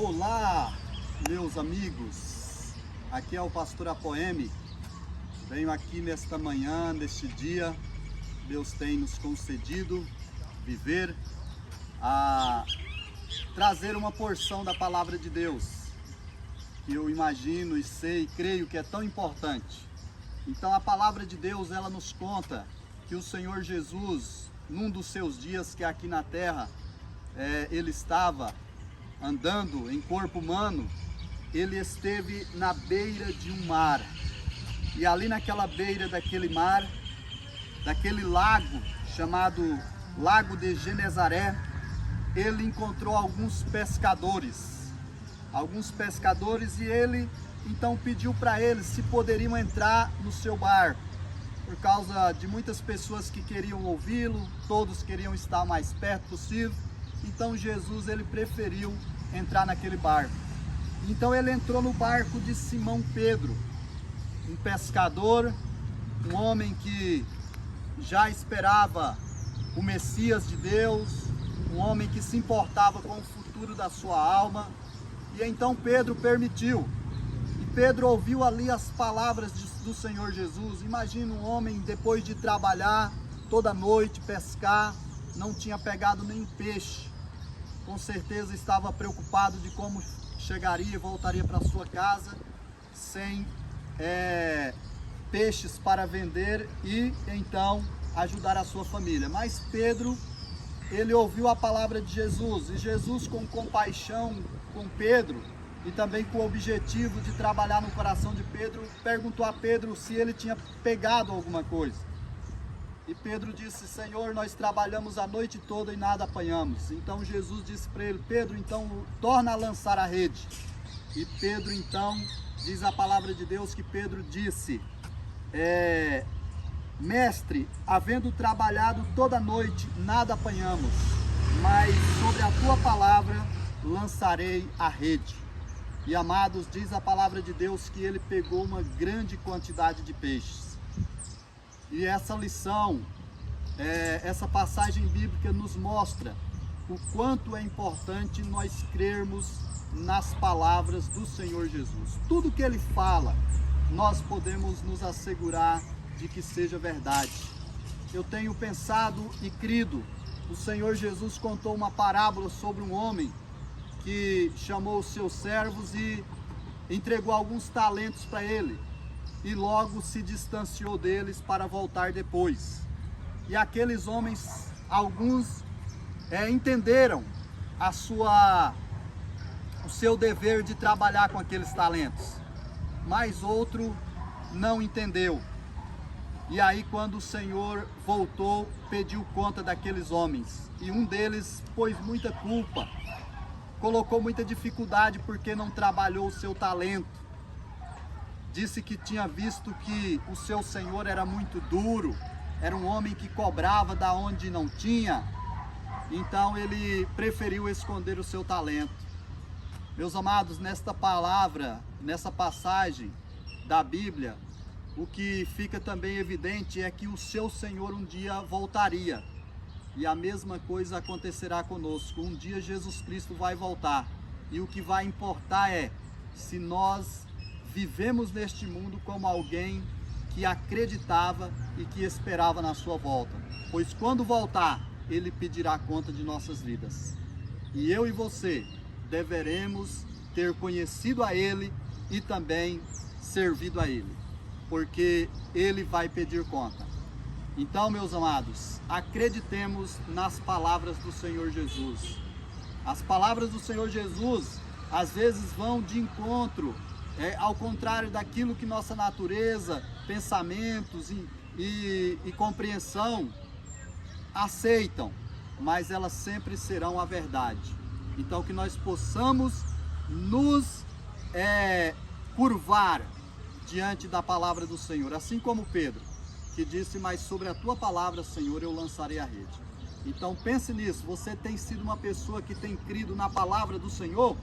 Olá, meus amigos, aqui é o pastor Apoeme. Venho aqui nesta manhã, neste dia, Deus tem nos concedido viver, a trazer uma porção da palavra de Deus, que eu imagino e sei e creio que é tão importante. Então a palavra de Deus, ela nos conta que o Senhor Jesus, num dos seus dias que aqui na terra, ele estava andando em corpo humano, ele esteve na beira de um mar. E ali naquela beira daquele mar, daquele lago, chamado Lago de Genezaré, ele encontrou alguns pescadores. E ele então pediu para eles se poderiam entrar no seu barco. Por causa de muitas pessoas que queriam ouvi-lo, todos queriam estar o mais perto possível. Então Jesus, ele preferiu entrar naquele barco. Então ele entrou no barco de Simão Pedro, um pescador, um homem que já esperava o Messias de Deus, um homem que se importava com o futuro da sua alma. E então Pedro permitiu. E Pedro ouviu ali as palavras do Senhor Jesus. Imagina um homem, depois de trabalhar toda noite, pescar, não tinha pegado nenhum peixe. Com certeza estava preocupado de como chegaria e voltaria para sua casa sem peixes para vender e então ajudar a sua família. Mas Pedro, ele ouviu a palavra de Jesus, e Jesus, com compaixão com Pedro e também com o objetivo de trabalhar no coração de Pedro, perguntou a Pedro se ele tinha pegado alguma coisa. E Pedro disse: Senhor, nós trabalhamos a noite toda e nada apanhamos. Então Jesus disse para ele: Pedro, então torna a lançar a rede. E Pedro então, diz a palavra de Deus que Pedro disse: Mestre, havendo trabalhado toda a noite, nada apanhamos, mas sobre a tua palavra lançarei a rede. E amados, diz a palavra de Deus que ele pegou uma grande quantidade de peixes. E essa lição, essa passagem bíblica nos mostra o quanto é importante nós crermos nas palavras do Senhor Jesus. Tudo que ele fala, nós podemos nos assegurar de que seja verdade. Eu tenho pensado e crido. O Senhor Jesus contou uma parábola sobre um homem que chamou os seus servos e entregou alguns talentos para ele. E logo se distanciou deles para voltar depois. E aqueles homens, alguns entenderam o seu dever de trabalhar com aqueles talentos, mas outro não entendeu. E aí, quando o Senhor voltou, pediu conta daqueles homens, e um deles pôs muita culpa, colocou muita dificuldade porque não trabalhou o seu talento. Disse que tinha visto que o seu senhor era muito duro, era um homem que cobrava da onde não tinha, então ele preferiu esconder o seu talento. Meus amados, nesta palavra, nessa passagem da Bíblia, o que fica também evidente é que o seu Senhor um dia voltaria, e a mesma coisa acontecerá conosco. Um dia Jesus Cristo vai voltar, e o que vai importar é se nós vivemos neste mundo como alguém que acreditava e que esperava na sua volta, pois quando voltar, ele pedirá conta de nossas vidas. E eu e você deveremos ter conhecido a ele e também servido a ele, porque ele vai pedir conta. Então, meus amados, acreditemos nas palavras do Senhor Jesus. As palavras do Senhor Jesus às vezes vão de encontro ao contrário daquilo que nossa natureza, pensamentos e compreensão aceitam, mas elas sempre serão a verdade. Então que nós possamos nos curvar diante da palavra do Senhor, assim como Pedro, que disse: mas sobre a tua palavra, Senhor, eu lançarei a rede. Então pense nisso. Você tem sido uma pessoa que tem crido na palavra do Senhor?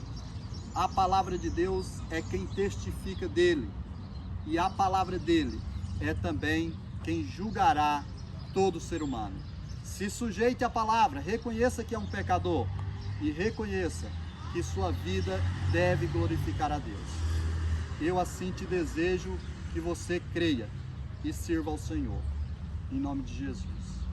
A palavra de Deus é quem testifica dele, e a palavra dele é também quem julgará todo ser humano. Se sujeite à palavra, reconheça que é um pecador e reconheça que sua vida deve glorificar a Deus. Eu assim te desejo que você creia e sirva ao Senhor. Em nome de Jesus.